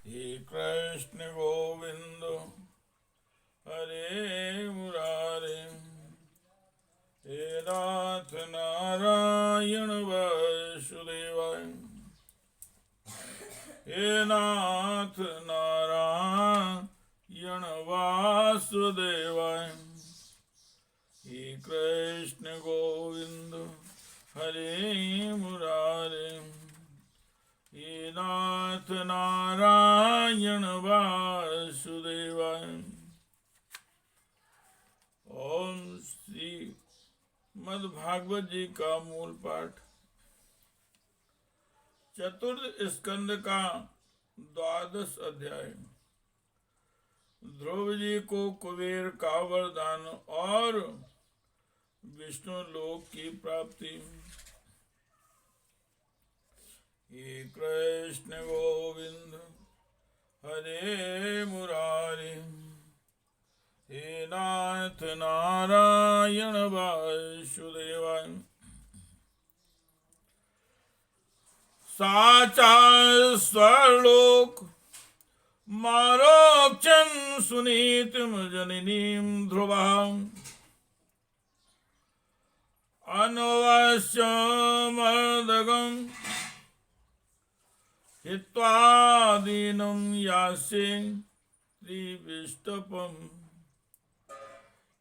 हे कृष्ण गोविंद हरे मुरारे, हे नाथ नारायण वासुदेवाय, हे नाथ नारायण वासुदेवाय, हे कृष्ण गोविंद हरे मुरारे, हे नाथ नारायण वासुदेवाय। ओम श्री मद्भागवत जी का मूल पाठ, चतुर्थ स्कंद का 12वां अध्याय। ध्रुव जी को कुबेर का वरदान और विष्णु लोक की प्राप्ति। हे कृष्ण गोविंद हरे मुरारे, हे नाथ नारायण वासुदेवाय। साचा स्वरलोक मारोक्षं सुनीतिं जननीं ध्रुवम् अन्वश्यमर्दगम् हित्वा दीनं यास्ये त्रिविष्टपम्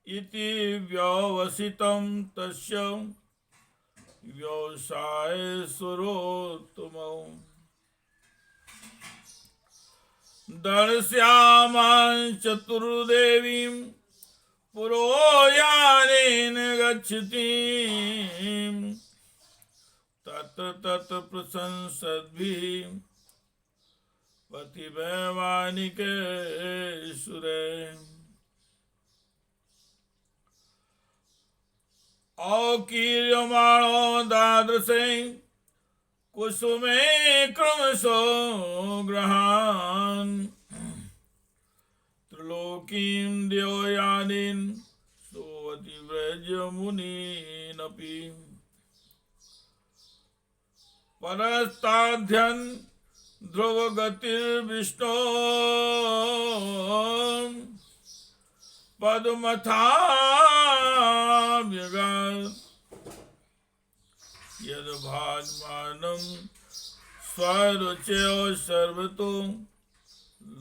इति व्यवसितं तस्य व्यवसाय सुरोत्तमौ। दर्शयामां चतुर्देवीं पुरोयानेन गच्छतीं तत्र तत्र प्रशंसद्भिः पतिवैवानिके सुरे। औकीर्यमाणो दादृशे कुसुमे क्रमशो ग्रहान् त्रिलोकीं द्योयानीन् सोऽति व्रजमुनीनपि। परस्ताध्यन् ध्रुवगतिर्विष्णो पद्मथाव्यगात् यद्भाजमानं स्वरुचयो सर्वतो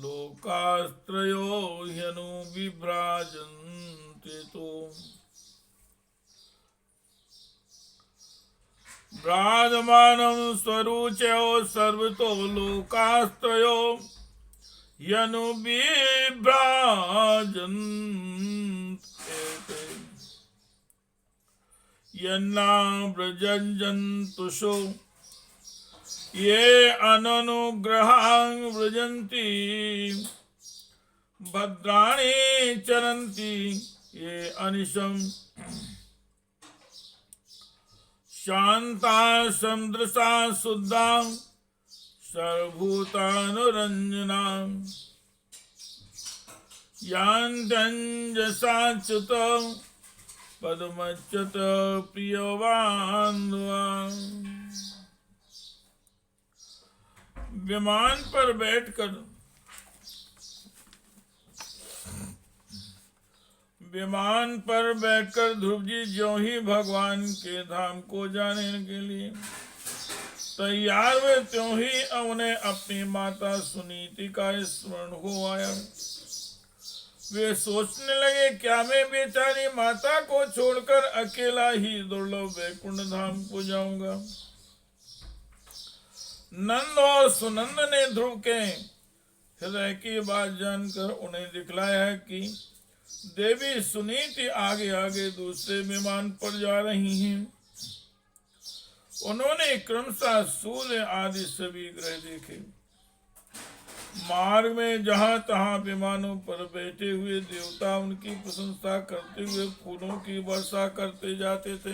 लोकास्त्रयो ह्यनु विभ्राजन्ते तो। भ्राजमानं स्वरुचयो सर्वतो लोकास्त्रयो ह्यनु विभ्राजन्ते यन्नाव्रजन्तुषु ये अननुग्रहां व्रजन्ति भद्राणि चरन्ति ये अनिशम् शान्ता समदृशा शुद्धा सर्वभूतानुरञ्जना यान्त्यञ्जसाच्युत पदमच्युत प्रियवान्वा। विमान पर बैठकर ध्रुव जी ज्यों ही भगवान के धाम को जाने के लिए तैयार हुए त्यों ही उन्हें अपनी माता सुनीति का स्मरण हो आया। वे सोचने लगे, क्या मैं बेचारी माता को छोड़कर अकेला ही दुर्लभ वैकुंठ धाम को जाऊंगा। नंद और सुनंद ने ध्रुव के हृदय की बात जानकर उन्हें दिखलाया कि देवी सुनीति आगे आगे दूसरे विमान पर जा रही हैं। उन्होंने क्रमशः सूर्य आदि सभी ग्रह देखे। मार्ग में जहां तहां विमानों पर बैठे हुए देवता उनकी प्रशंसा करते हुए फूलों की वर्षा करते जाते थे।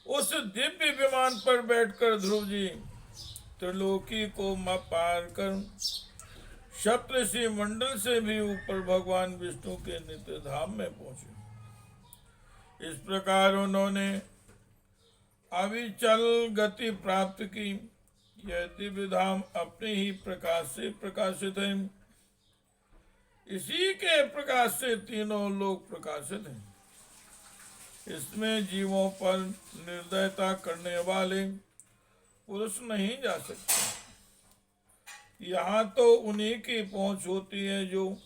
उस दिव्य विमान पर बैठकर ध्रुव जी त्रिलोकी को पार कर सप्तऋषि मंडल से भी ऊपर भगवान विष्णु के नित्य धाम में पहुंचे। इस प्रकार उन्होंने अविचल गति प्राप्त की। यह दिव्य धाम अपने ही प्रकाश से प्रकाशित है। इसी के प्रकाश से तीनों लोक प्रकाशित हैं। इसमें जीवों पर निर्दयता करने वाले पुरुष नहीं जा सकते। यहाँ तो उन्हीं की पहुंच होती है जो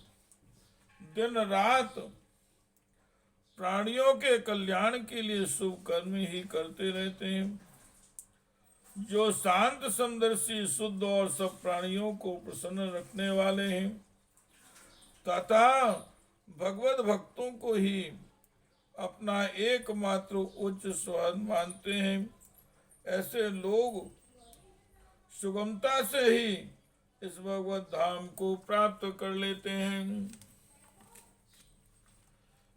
दिन रात प्राणियों के कल्याण के लिए शुभ कर्म ही करते रहते हैं, जो शांत समदर्शी, शुद्ध और सब प्राणियों को प्रसन्न रखने वाले हैं तथा भगवत भक्तों को ही अपना एकमात्र उच्च स्वहद मानते हैं। ऐसे लोग सुगमता से ही इस भगवत धाम को प्राप्त कर लेते हैं।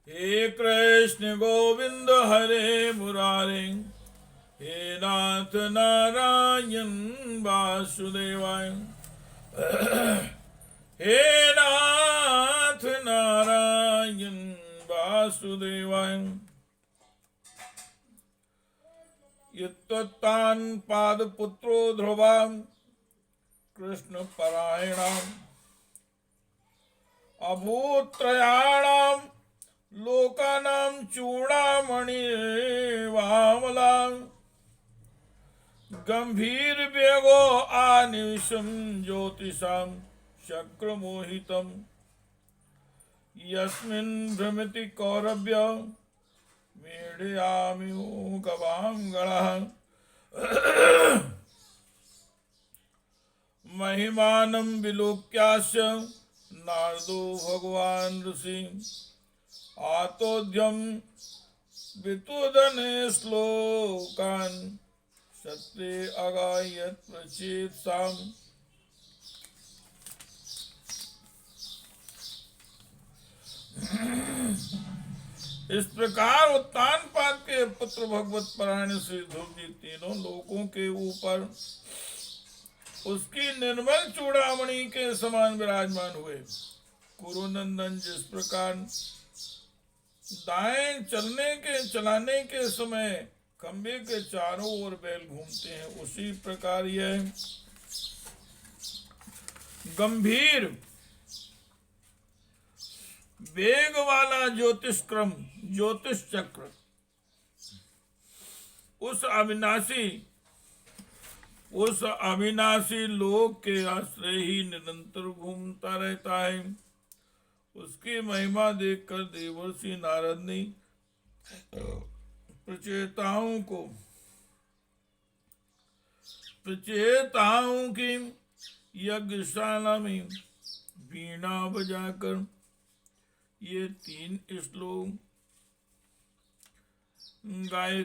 हे कृष्ण गोविंद हरे मुरारे, हे नाथ नारायण वासुदेवाय, हे नाथ नारायण वासुदेवाय। यत्तान पाद पुत्रो ध्रुवा कृष्ण परायणाम अभूत्रयाणाम लोकानां चूड़ामणि वामलां गंभीर वेगो आनिशम ज्योतिषां चक्रमोहितम् यस्मिन् भ्रमति कौरव्य मीढयामि गवां गणः महिमानं विलोक्यास्य नारदो भगवान् ऋषि आतोद्यम वितुदने श्लोकान् सत्रे अगायत प्रचेतसाम। इस प्रकार उत्तानपाद के पुत्र भगवत परायण श्री ध्रुव जी तीनों लोकों के ऊपर उसकी निर्मल चूड़ामणि के समान विराजमान हुए। कुरुनंदन जिस प्रकार दाएं चलाने के समय खंबे के चारों ओर बैल घूमते हैं, उसी प्रकार यह गंभीर वेग वाला ज्योतिष चक्र उस अविनाशी लोक के आश्रय ही निरंतर घूमता रहता है। उसकी महिमा देखकर देवर्षि नारद ने प्रचेताओं की यज्ञशाला में वीणा बजाकर ये 3 श्लोक गाए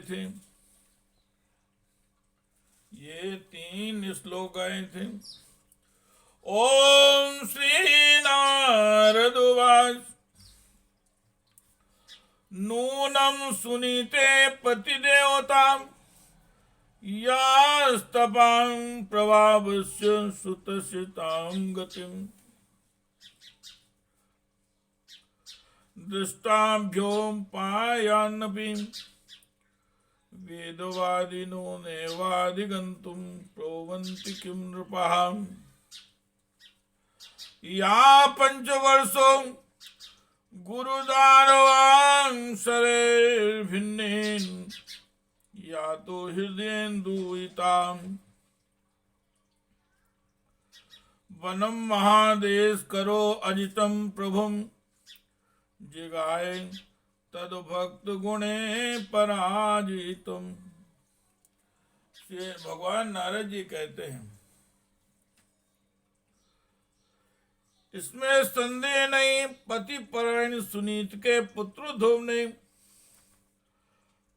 थे। ओम श्री नारद उवाच नूनं सुनीते पतिदेवतां यास्तपां प्रभावस्य सुतसितां गतिम् दृष्टाभ्योपायान्नपि वेदवादिनो नैवाधिगन्तुं प्रोवन्ति किं नृपः। या पंचवर्षो गुरुदारवांसरेर्भिन्नेन या तो हृदयेन्दुयिताम् वनम महादेश करो अजितम प्रभुम जिगाए तद भक्त गुणे पराजितम। भगवान नारद जी कहते हैं, इसमें संदेह नहीं, पति परायण सुनीत के पुत्र ध्रुव ने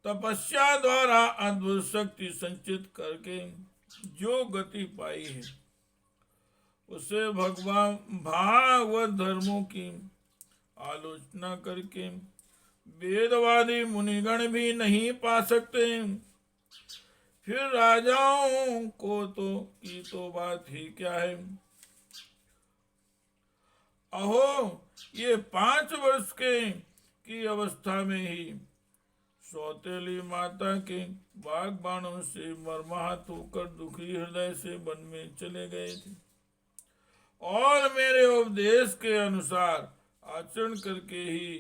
तपस्या द्वारा अद्भुत शक्ति संचित करके जो गति पाई है उसे भगवान भागवत धर्मों की आलोचना करके वेदवादी मुनिगण भी नहीं पा सकते। फिर राजाओं को की तो बात ही क्या है। अहो, ये 5 वर्ष की अवस्था में ही सौतेली माता के बागबानों से मर्माहत होकर दुखी हृदय से वन में चले गए थे और मेरे उपदेश के अनुसार आचरण करके ही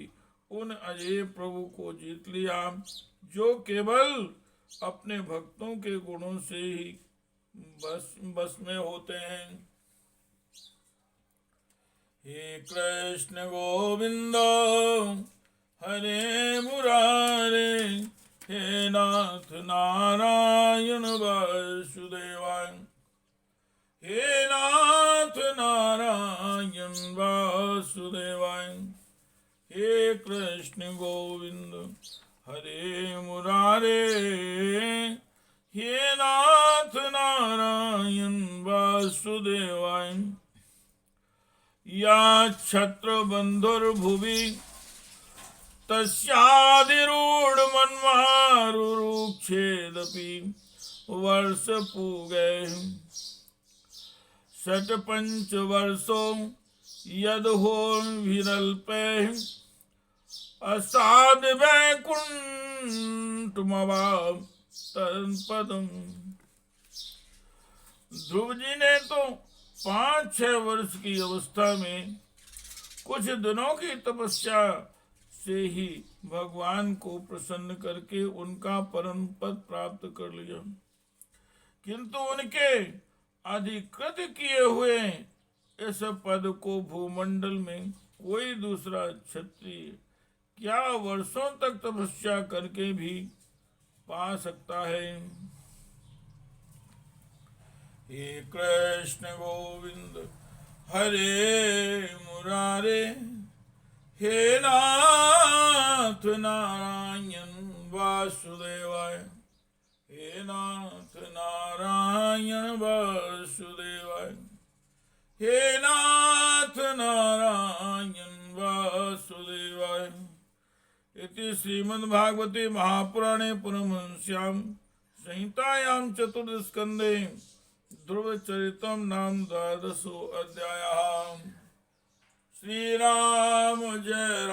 उन अजय प्रभु को जीत लिया, जो केवल अपने भक्तों के गुणों से ही बस में होते हैं। हे कृष्ण गोविंद हरे मुरारे, हे नाथ नारायण वासुदेवाय, हे नाथ नारायण वासुदेवाय, हे कृष्ण गोविंद हरे मुरारे, हे नाथ नारायण वासुदेवाय। या छत्र बंधुर्भुवि तस्याधिरूढ़ मन्मारुरुक्षेदपि वर्ष पूगे, षट पंच वर्षो यदहो विरल्पे, असाद वैकुंठमवाप तत्पदम। ध्रुव जी ने तो 5-6 वर्ष की अवस्था में कुछ दिनों की तपस्या से ही भगवान को प्रसन्न करके उनका परम पद प्राप्त कर लिया, किंतु उनके अधिकृत किए हुए इस पद को भूमंडल में कोई दूसरा क्षत्रिय क्या वर्षों तक तपस्या करके भी पा सकता है। हे कृष्ण गोविंद हरे मुरारे, हे नाथ नारायण वासुदेवाय, हे नाथ नारायण वासुदेवाय, हे नाथ नारायण वासुदेवाय। इति श्रीमद्भागवते महापुराणे परमहंस्यां संहितायां चतुर्थस्कन्धे ध्रुवचरितं नाम 12 अध्यायः। श्री राम जय जय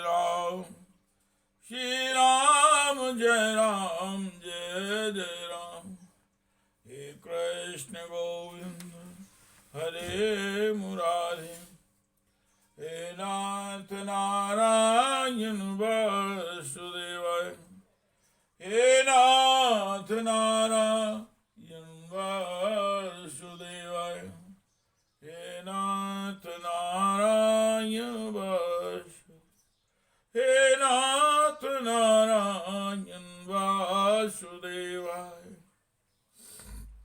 राम, श्री राम जय जय राम। हे कृष्ण गोविंद हरे मुरारे, हे नाथ नारायण वासुदेवाय, हे नाथ नारायण वासुदेवाय।